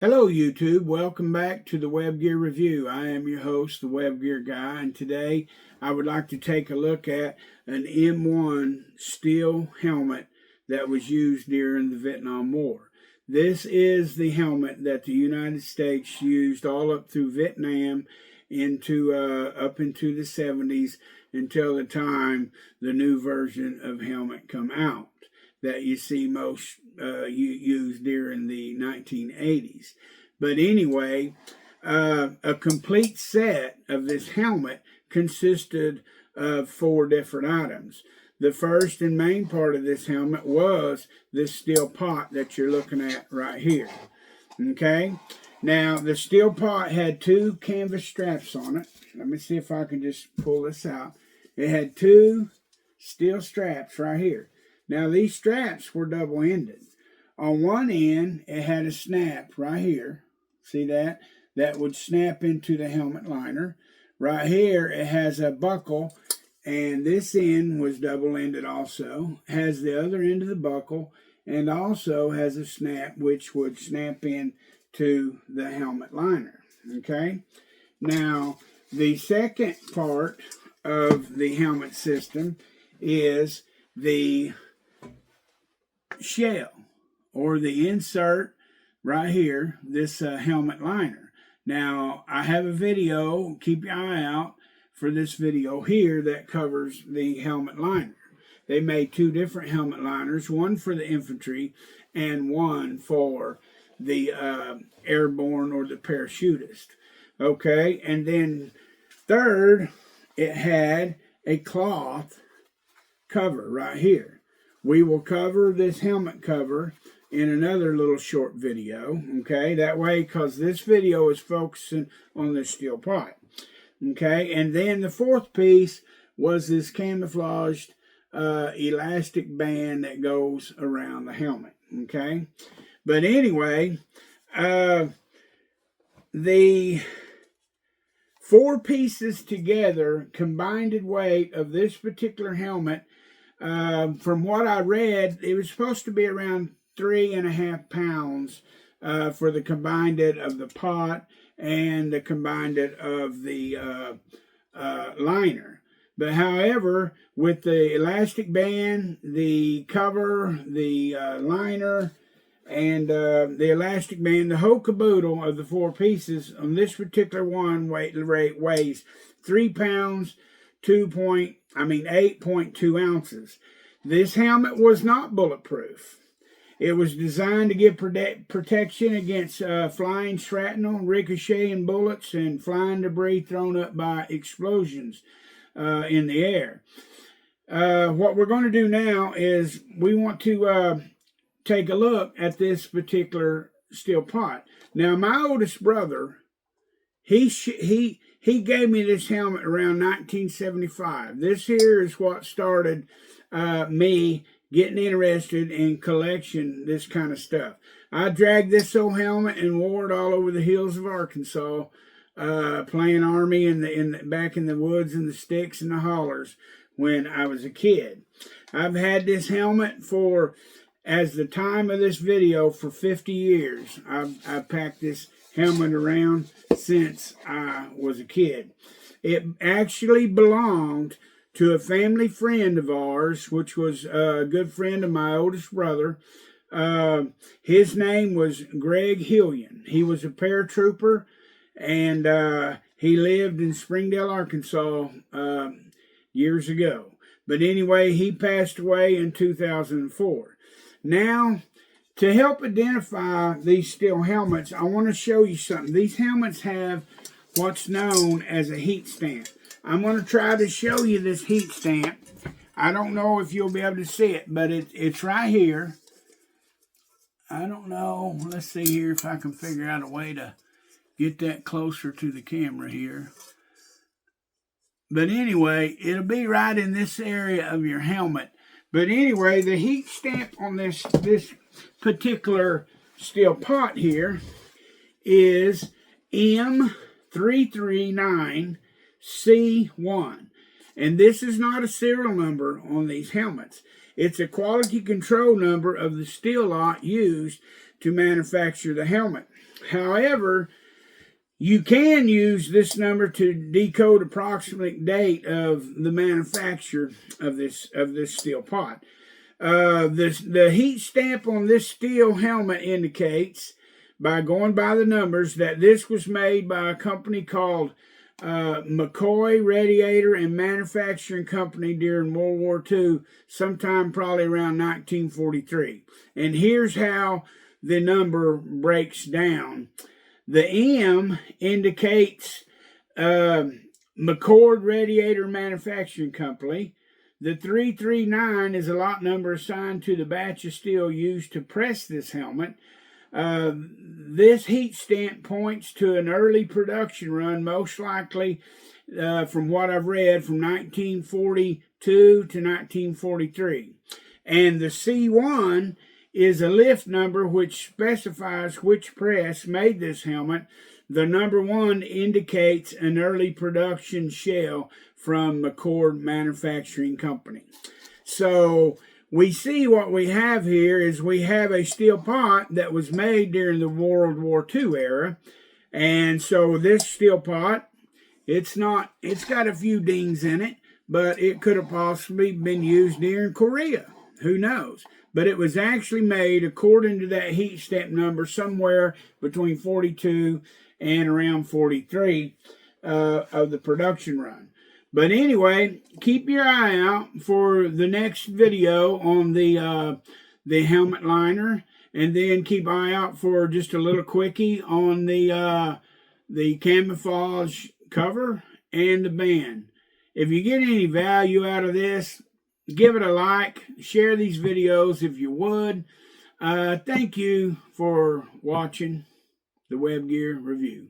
Hello YouTube, welcome back to the Web Gear Review. I am your host, the Web Gear Guy, and today I would like to take a look at an M-1 steel helmet that was used during the Vietnam War. This is the helmet that the United States used all up through Vietnam up into the 70s until the time the new version of helmet come out that you see most used during the 1980s. But anyway, a complete set of this helmet consisted of 4 different items. The first and main part of this helmet was this steel pot that you're looking at right here. Okay, now the steel pot had 2 canvas straps on it. Let me see if I can just pull this out. It had 2 steel straps right here. Now these straps were double-ended. On one end, it had a snap right here. See that? That would snap into the helmet liner. Right here, it has a buckle, and this end was double-ended also. Has the other end of the buckle, and also has a snap which would snap in to the helmet liner. Okay? Now, the second part of the helmet system is the shell, or the insert right here, this helmet liner. Now, I have a video, keep your eye out for this video here that covers the helmet liner. They made 2 different helmet liners, one for the infantry and one for the airborne or the parachutist. Okay, and then third, it had a cloth cover right here. We will cover this helmet cover in another little short video, okay? That way, because this video is focusing on the steel pot, okay? And then the fourth piece was this camouflaged elastic band that goes around the helmet, okay? But anyway, the 4 pieces together, combined weight of this particular helmet, from what I read, it was supposed to be around 3.5 pounds for the combined of the pot and the combined of the liner. But however, with the elastic band, the cover, the liner, and the elastic band, the whole caboodle of the 4 pieces on this particular one weighs 3 pounds, 8.2 ounces. This helmet was not bulletproof. It was designed to give protection against flying shrapnel, ricocheting bullets, and flying debris thrown up by explosions in the air. What we're going to do now is we want to take a look at this particular steel pot. Now, my oldest brother, he gave me this helmet around 1975. This here is what started me getting interested in collection this kind of stuff. I dragged this old helmet and wore it all over the hills of Arkansas, playing army back in the woods and the sticks and the hollers when I was a kid. I've had this helmet for, as the time of this video, for 50 years. I've packed this helmet around since I was a kid. It actually belonged to a family friend of ours, which was a good friend of my oldest brother. His name was Greg Hillian. He was a paratrooper, and he lived in Springdale, Arkansas years ago. But anyway, he passed away in 2004. Now, to help identify these steel helmets, I want to show you something. These helmets have what's known as a heat stamp. I'm going to try to show you this heat stamp. I don't know if you'll be able to see it, but it's right here. I don't know. Let's see here if I can figure out a way to get that closer to the camera here. But anyway, it'll be right in this area of your helmet. But anyway, the heat stamp on this particular steel pot here is M339C1. And this is not a serial number on these helmets. It's a quality control number of the steel lot used to manufacture the helmet. However, you can use this number to decode approximate date of the manufacture of this steel pot. The heat stamp on this steel helmet indicates, by going by the numbers, that this was made by a company called McCoy Radiator and Manufacturing Company during World War II, sometime probably around 1943. And here's how the number breaks down. The M indicates McCord Radiator Manufacturing Company. The 339 is a lot number assigned to the batch of steel used to press this helmet. This heat stamp points to an early production run, most likely, from what I've read, from 1942 to 1943. And the C1 is a lift number which specifies which press made this helmet. The number 1 indicates an early production shell from McCord Manufacturing Company. So we see what we have here is we have a steel pot that was made during the World War II era. And so this steel pot, it's got a few dings in it, but it could have possibly been used during Korea. Who knows? But it was actually made, according to that heat stamp number, somewhere between 42 and around 43 of the production run. But anyway, keep your eye out for the next video on the helmet liner, and then keep an eye out for just a little quickie on the camouflage cover and the band. If you get any value out of this, give it a like, share these videos if you would. Thank you for watching the Web Gear Review.